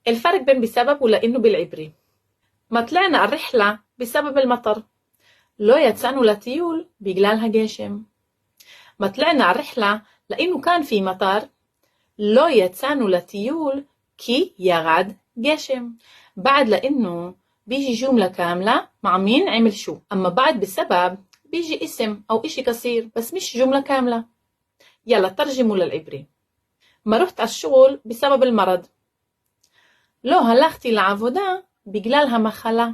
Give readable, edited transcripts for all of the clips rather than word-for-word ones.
الفرق بين بسبب ولأنه بالعبري. ما طلعنا الرحلة بسبب المطر. לא יצאנו לטיול בגלל הגשם. ما طلعنا الرحلة لأنه كان في مطر. לא يצאנו لטיול כי يرد גשם. بعد لأنه بيجي جملة كاملة مع مين عمل شو. أما بعد بسبب بيجي اسم أو إشي قصير بس مش جملة كاملة. يلا ترجموا للعبري. ما رحت على الشغل بسبب المرض. לא הלכתי לעבודה בגלל המחלה.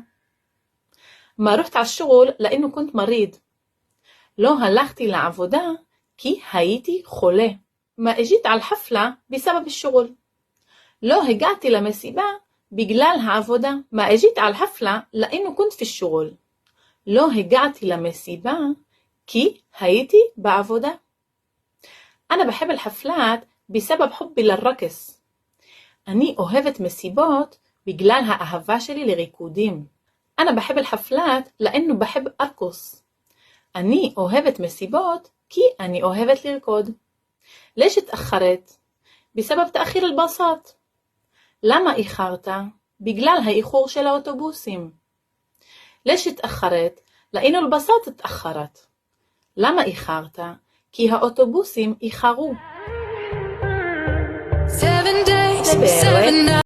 ما رحت على الشغل لأنه كنت مريض. לא הלכתי לעבודה כי הייתי חולה. ما اجيت على الحفلة بسبب الشغل. לא הגעתי למסיבה בגלל העבודה. ما اجيت على الحفلة لأنه كنت في الشغل. לא הגעתי למסיבה כי הייתי בעבודה. أنا بحب الحفلات بسبب حبي للرقص. אני אוהבת מסיבות בגלל האהבה שלי לריקודים. أنا بحب الحفلات لأنه بحب أرقص. אני אוהבת מסיבות כי אני אוהבת לרקוד. ليش اتأخرت؟ بسبب تأخير الباصات. لما إخرت؟ بجلال האיחור של האוטובוסים. ليش اتأخرت؟ لأنه الباصات اتأخرت. لما إخرت؟ כי האוטובוסים איחרו. 7 days, 7 nights.